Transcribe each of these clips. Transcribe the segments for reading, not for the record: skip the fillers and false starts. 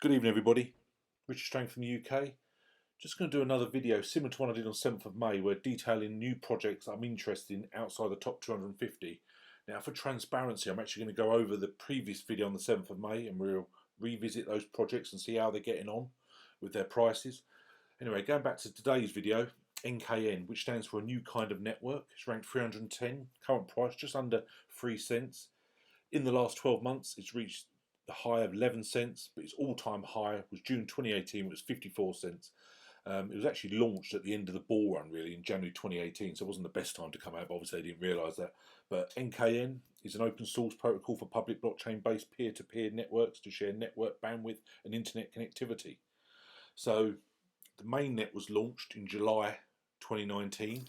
Good evening everybody, Richard Strang from the UK. Just going to do another video similar to one I did on 7th of May where detailing new projects I'm interested in outside the top 250. Now for transparency, I'm actually going to go over the previous video on the 7th of May and we'll revisit those projects and see how they're getting on with their prices. Anyway, going back to today's video, NKN, which stands for a new kind of network. It's ranked 310, current price just under 3 cents. In the last 12 months, it's reached the high of 11 cents, but its all-time high was June 2018, it was 54 cents. It was actually launched at the end of the bull run, really, in January 2018, so it wasn't the best time to come out, but obviously they didn't realise that. But NKN is an open source protocol for public blockchain-based peer-to-peer networks to share network bandwidth and internet connectivity. So the mainnet was launched in July 2019.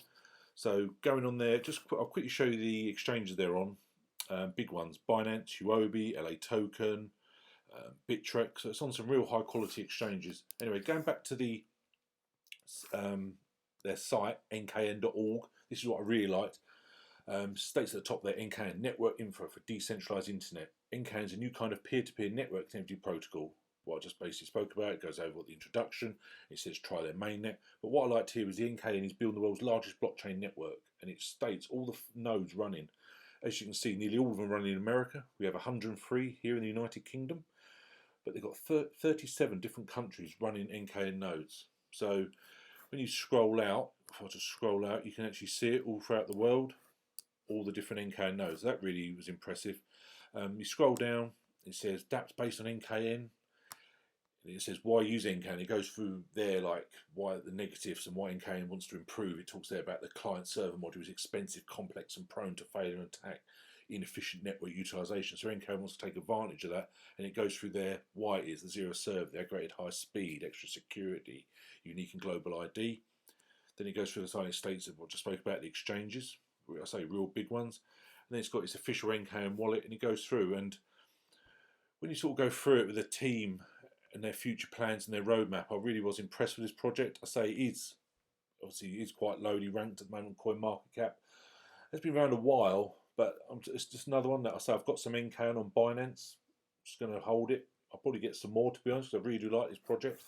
So going on there, I'll quickly show you the exchanges they're on. Big ones: Binance, Huobi, LA Token, Bittrex. So it's on some real high quality exchanges. Anyway, going back to their site, nkn.org. This is what I really liked. States at the top there, NKN, network info for decentralized internet. NKN is a new kind of peer-to-peer network connectivity protocol. What I just basically spoke about, it goes over the introduction. It says try their mainnet. But what I liked here is the NKN is building the world's largest blockchain network, and it states all the nodes running. As you can see, nearly all of them running in America. We have 103 here in the United Kingdom, but they've got 37 different countries running NKN nodes. So when you scroll out, if I just scroll out, you can actually see it all throughout the world, all the different NKN nodes. That really was impressive. You scroll down, it says dApps based on NKN. It says why use NKN. It goes through there like why the negatives and why NKN wants to improve. It talks there about the client server module is expensive, complex and prone to failure and attack, inefficient network utilization. So NKN wants to take advantage of that, and it goes through there why it is the zero server, the aggregated high speed, extra security, unique and global ID. Then it goes through the signing states of what I just spoke about, the exchanges, I say real big ones. And then it's got its official NKN wallet, and it goes through. And when you sort of go through it with the team and their future plans and their roadmap, I really was impressed with this project. I say it is quite lowly ranked at the moment on Coinmarketcap. It's been around a while, but it's just another one that I say I've got some NKN on Binance. I'm just going to hold it. I'll probably get some more, to be honest, because I really do like this project.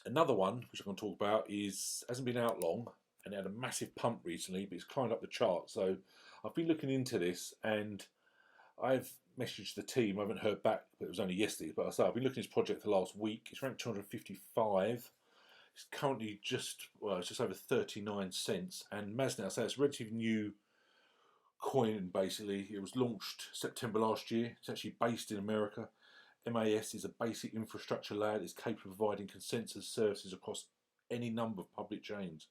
Another one which I'm going to talk about hasn't been out long, and it had a massive pump recently, but it's climbed up the chart. So I've been looking into this, and I've messaged the team. I haven't heard back, but it was only yesterday. But I say I've been looking at this project for the last week. It's ranked 255. It's currently it's just over 39 cents. And Masnet, I say it's a relatively new coin. Basically, it was launched September last year. It's actually based in America. MAS is a basic infrastructure layer that is capable of providing consensus services across any number of public chains.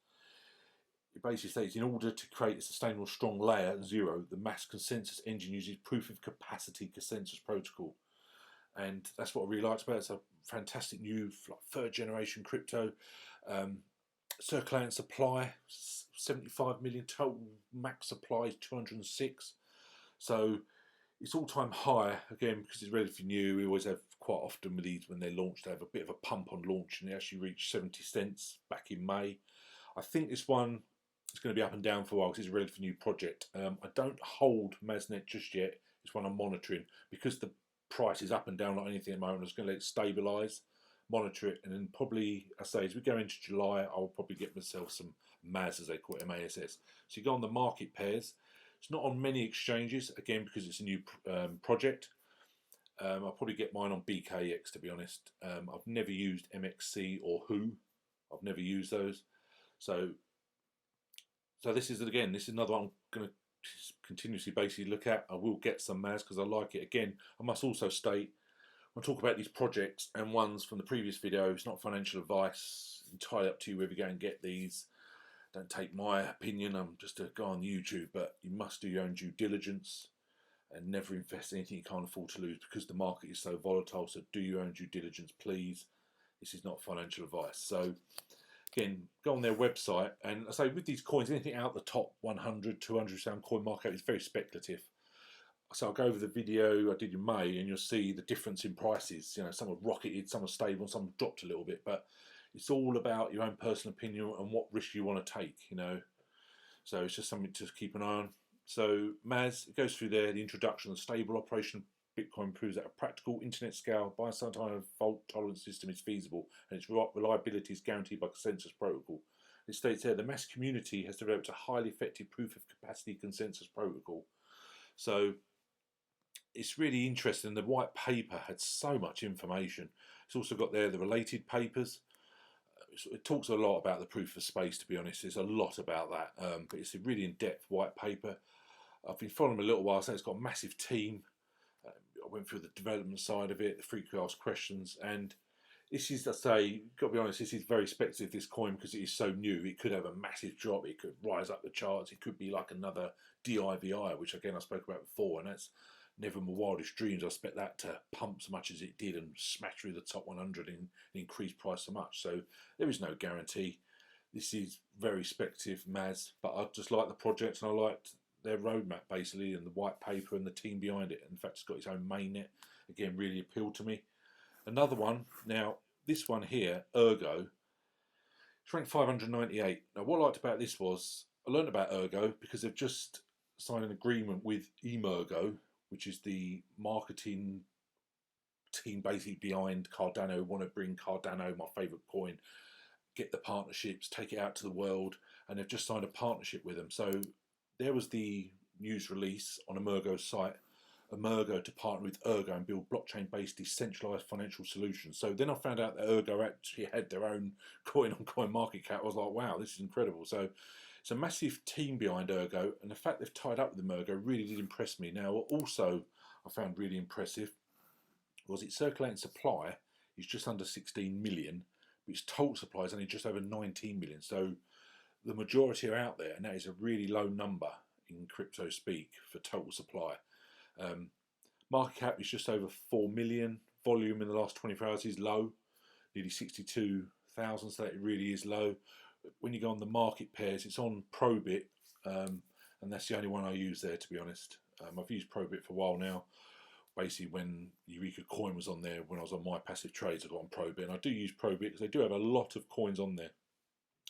It basically states, in order to create a sustainable strong layer, zero, the mass consensus engine uses proof of capacity consensus protocol. And that's what I really liked about it. It's a fantastic new third generation crypto. Circulating supply, 75 million, total max supply is 206. So it's all-time high, again, because it's relatively new. We always have quite often with these, when they're launched, they have a bit of a pump on launch, and it actually reached 70 cents back in May. I think this one is going to be up and down for a while because it's a relatively new project. I don't hold Masnet just yet. It's one I'm monitoring because the price is up and down like anything at the moment. I'm just going to let it stabilise, monitor it, and then probably, I say, as we go into July, I'll probably get myself some MAS, as they call it, MASS. So you go on the market pairs. It's not on many exchanges, again, because it's a new project. I'll probably get mine on BKX, to be honest. I've never used MXC or Who. I've never used those. So this is another one I'm going to continuously basically look at. I will get some MAS because I like it. Again, I must also state, when I talk about these projects and ones from the previous video, it's not financial advice. It's entirely up to you whether you go and get these. Don't take my opinion, I'm just a guy on YouTube, but you must do your own due diligence and never invest in anything you can't afford to lose because the market is so volatile. So do your own due diligence, please. This is not financial advice. So again, go on their website, and I say with these coins, anything out the top 100, 200 sound coin market is very speculative. So I'll go over the video I did in May, and you'll see the difference in prices. You know, some have rocketed, some are stable, and some have dropped a little bit, but it's all about your own personal opinion and what risk you want to take, you know. So it's just something to keep an eye on. So MAS, it goes through there, the introduction of stable operation Bitcoin proves that a practical internet scale Byzantine fault tolerance system is feasible and its reliability is guaranteed by consensus protocol. It states there the mass community has developed a highly effective proof of capacity consensus protocol. So it's really interesting. The white paper had so much information. It's also got there the related papers. It talks a lot about the proof of space, to be honest. There's a lot about that, but it's a really in-depth white paper. I've been following them a little while, so it's got a massive team. I went through the development side of it, the frequently asked questions, and this is, I say, got to be honest, this is very speculative, this coin, because it is so new. It could have a massive drop, it could rise up the charts, it could be like another DIVI, which again I spoke about before, and that's never in my wildest dreams I expect that to pump so much as it did and smash through the top 100 and increase price so much. So there is no guarantee. This is very speculative, Maz, but I just like the project and I liked their roadmap basically, and the white paper and the team behind it. In fact, it's got its own mainnet. Again, really appealed to me. Another one, now this one here, Ergo, it's ranked 598. Now what I liked about this was, I learned about Ergo because they've just signed an agreement with Emergo, which is the marketing team basically behind Cardano, want to bring Cardano, my favourite coin, get the partnerships, take it out to the world, and they've just signed a partnership with them. So there was the news release on Emergo's site, Emergo to partner with Ergo and build blockchain-based decentralized financial solutions. So then I found out that Ergo actually had their own coin on Coinmarketcap. I was like, wow, this is incredible. So it's a massive team behind Ergo, and the fact they've tied up with Emergo really did impress me. Now, what also I found really impressive was its circulating supply is just under 16 million, but its total supply is only just over 19 million. So the majority are out there, and that is a really low number in crypto speak for total supply. Market cap is just over 4 million. Volume in the last 24 hours is low, nearly 62,000, so that really is low. When you go on the market pairs, it's on Probit, and that's the only one I use there, to be honest. I've used Probit for a while now. Basically, when Eureka Coin was on there, when I was on my passive trades, I got on Probit, and I do use Probit because they do have a lot of coins on there.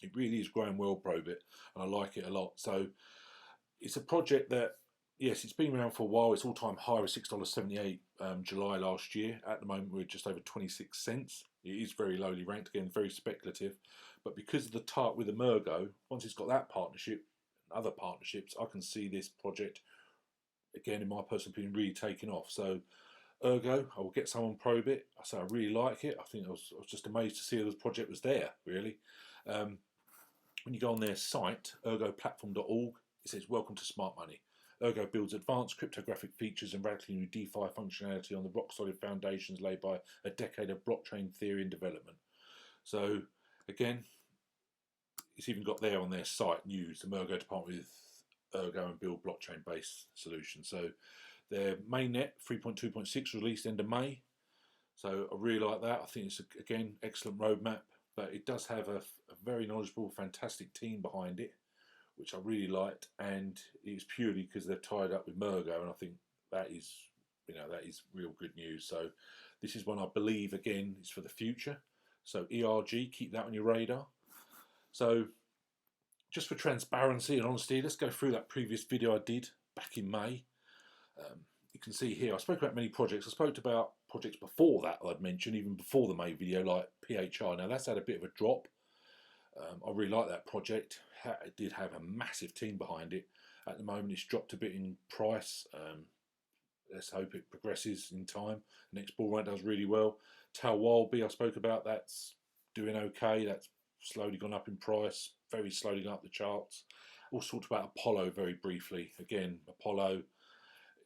It really is growing well, Probit, and I like it a lot. So it's a project that, yes, it's been around for a while. Its all-time high was $6.78 July last year. At the moment, we're just over 26 cents. It is very lowly ranked, again, very speculative. But because of the tie-up with Emergo, once it's got that partnership and other partnerships, I can see this project, again, in my personal opinion, really taking off. So Ergo, I will get some on Probit. I say I really like it. I think I was just amazed to see the project was there, really. When you go on their site, ergoplatform.org, it says, welcome to smart money. Ergo builds advanced cryptographic features and radically new DeFi functionality on the rock-solid foundations laid by a decade of blockchain theory and development. So, again, it's even got there on their site news, the Emergo department with Ergo and build blockchain-based solutions. So their mainnet 3.2.6 released end of May. So I really like that. I think it's, again, excellent roadmap, but it does have a very knowledgeable, fantastic team behind it, which I really liked, and it's purely because they've tied up with Emergo, and I think that is, that is real good news. So this is one I believe, again, is for the future. So ERG, keep that on your radar. So just for transparency and honesty, let's go through that previous video I did back in May. You can see here, I spoke about many projects. I spoke about projects before that I'd mentioned, even before the May video, like PHR. Now that's had a bit of a drop. I really like that project. It did have a massive team behind it. At the moment, it's dropped a bit in price. Let's hope it progresses in time. The next bull run does really well. Tal Walby, I spoke about, that's doing okay. That's slowly gone up in price, very slowly gone up the charts. Also talked about Apollo very briefly. Again, Apollo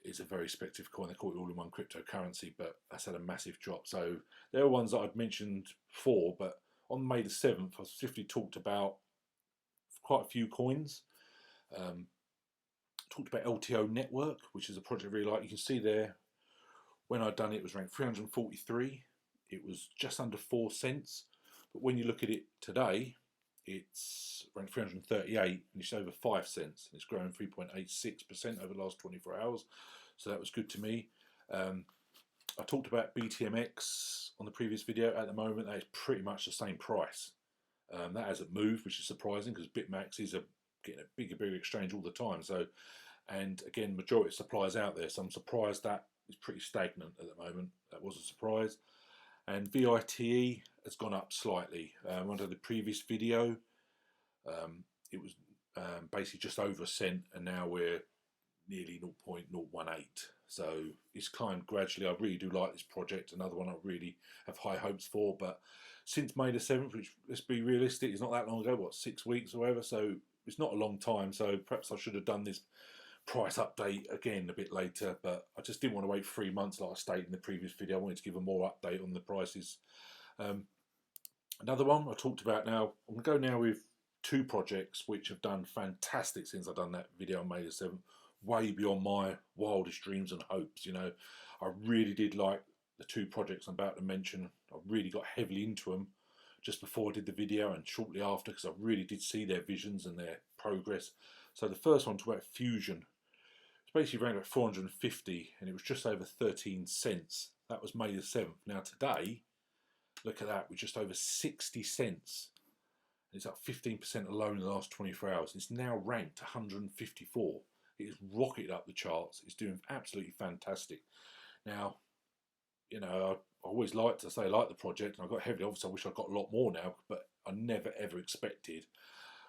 is a very speculative coin. They call it all-in-one cryptocurrency, but that's had a massive drop. So there are ones that I'd mentioned before, but on May the 7th, I swiftly talked about quite a few coins. Talked about LTO Network, which is a project I really like. You can see there, when I'd done it, it was ranked 343. It was just under 4 cents. But when you look at it today, it's ranked 338 and it's over 5 cents. And it's grown 3.86% over the last 24 hours. So that was good to me. I talked about BTMX on the previous video. At the moment, that is pretty much the same price. That hasn't moved, which is surprising because BitMax is getting a bigger exchange all the time. So, and again, majority of supply is out there. So I'm surprised that it's pretty stagnant at the moment. That was a surprise. And VITE has gone up slightly. Under the previous video, it was basically just over a cent, and now we're nearly 0.018. So it's climbed gradually. I really do like this project. Another one I really have high hopes for. But since May the 7th, which, let's be realistic, it's not that long ago, what, 6 weeks or whatever. So it's not a long time. So perhaps I should have done this price update again a bit later, but I just didn't want to wait 3 months like I stated in the previous video. I wanted to give a more update on the prices. Another one I talked about now, I'm going to go now with 2 projects which have done fantastic since I've done that video on May the 7th, way beyond my wildest dreams and hopes. You know, I really did like the 2 projects I'm about to mention. I really got heavily into them just before I did the video and shortly after, because I really did see their visions and their progress. So the first one, talk about Fusion. It's basically around about 450, and it was just over 13 cents. That was May the 7th. Now today, look at that, we're just over 60 cents. It's up 15% alone in the last 24 hours. It's now ranked 154. It has rocketed up the charts. It's doing absolutely fantastic. Now, you know, I always like to say I like the project, and I got heavily. Obviously, I wish I got a lot more now, but I never ever expected,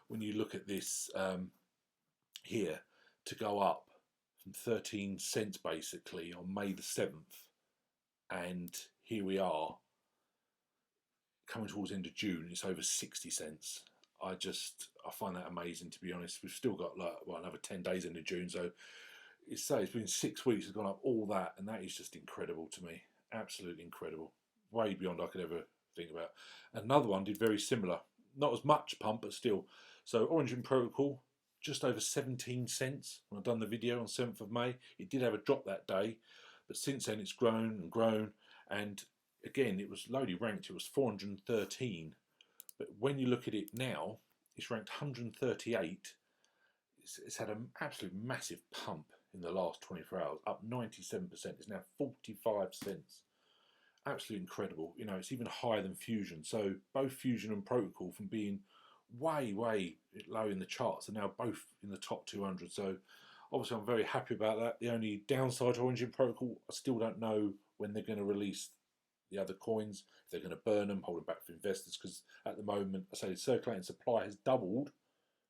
when you look at this here, to go up from 13 cents basically on May the 7th, and here we are coming towards the end of June. It's over 60 cents. I find that amazing, to be honest. We've still got like, well, another 10 days into June, so it's been 6 weeks, it's gone up all that, and that is just incredible to me. Absolutely incredible, way beyond I could ever think about. Another one did very similar, not as much pump, but still. So Origin Protocol, just over 17 cents when I've done the video on 7th of May. It did have a drop that day, but since then it's grown and grown, and again, it was lowly ranked. It was 413, but when you look at it now, it's ranked 138. It's had an absolute massive pump in the last 24 hours, up 97%. It's now 45 cents. Absolutely incredible. You know, it's even higher than Fusion. So both Fusion and Protocol, from being way low in the charts, are now both in the top 200. So obviously I'm very happy about that. The only downside to Origin Protocol, I still don't know when they're going to release the other coins, if they're going to burn them, hold them back for investors, because at the moment, I say the circulating supply has doubled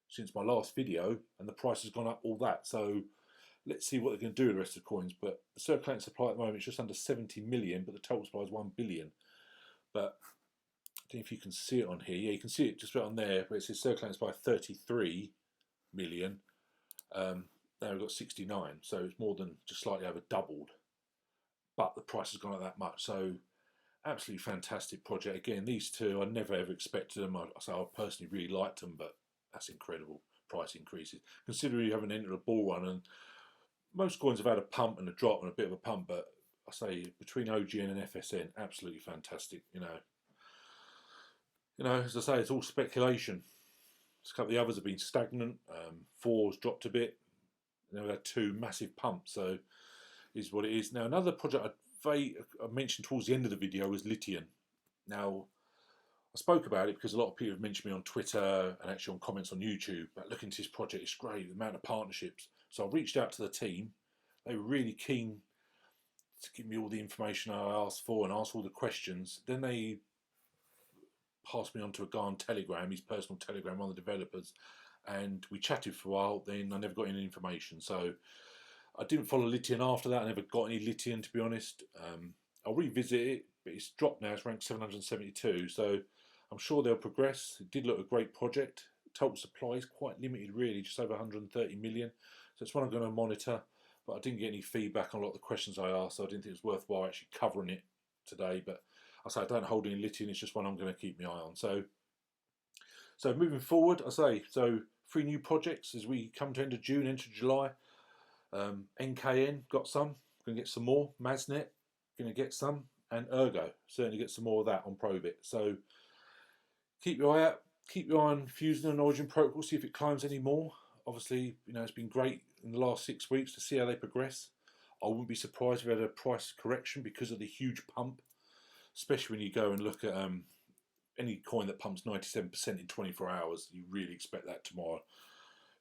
since my last video, and the price has gone up all that. So let's see what they're going to do with the rest of the coins. But the circulating supply at the moment is just under 70 million, but the total supply is 1 billion. But I don't know if you can see it on here. Yeah, you can see it just right on there, where it says circulating supply 33 million. Now we've got 69, so it's more than just slightly over doubled. But the price has gone up that much, so absolutely fantastic project. Again, these 2, I never ever expected them. I personally really liked them, but that's incredible price increases. Considering you haven't entered a bull run, and most coins have had a pump and a drop and a bit of a pump, but I say between OGN and FSN, absolutely fantastic. You know, as I say, it's all speculation. A couple of the others have been stagnant. 4's dropped a bit. And we've had 2 massive pumps, so is what it is. Now, another project I mentioned towards the end of the video was lithium. Now, I spoke about it because a lot of people have mentioned me on Twitter and actually on comments on YouTube about looking into this project. It's great, the amount of partnerships. So I reached out to the team. They were really keen to give me all the information I asked for and ask all the questions. Then they passed me on to a guy on Telegram, his personal Telegram, one of the developers, and we chatted for a while. Then I never got any information. So I didn't follow lithium after that. I never got any lithium, to be honest. I'll revisit it, but it's dropped now. It's ranked 772. So I'm sure they'll progress. It did look a great project. Total supply is quite limited, really, just over 130 million. So it's one I'm going to monitor, but I didn't get any feedback on a lot of the questions I asked, so I didn't think it was worthwhile actually covering it today. But I say I don't hold any lithium. It's just one I'm going to keep my eye on. So moving forward, I say, 3 new projects as we come to end of June, into July. NKN, got some. Going to get some more. Masnet, going to get some. And Ergo, certainly get some more of that on Probit. So keep your eye out. Keep your eye on Fusion and Origin Protocol, see if it climbs any more. Obviously, you know, it's been great in the last 6 weeks to see how they progress. I wouldn't be surprised if we had a price correction because of the huge pump, especially when you go and look at any coin that pumps 97% in 24 hours. You really expect that tomorrow.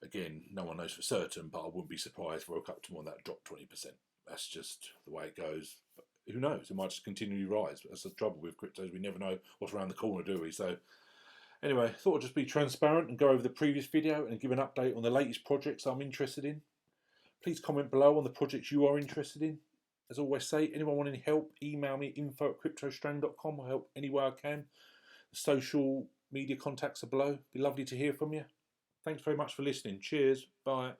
Again, no one knows for certain, but I wouldn't be surprised if we woke up tomorrow and that dropped 20%. that's just the way it goes. But who knows? It might just continually rise. That's the trouble with cryptos. We never know what's around the corner, do we? So anyway, thought I'd just be transparent and go over the previous video and give an update on the latest projects I'm interested in. Please comment below on the projects you are interested in. As I always say, anyone want any help, email me info@cryptostrang.com. I'll help any way I can. The social media contacts are below. Be lovely to hear from you. Thanks very much for listening. Cheers. Bye.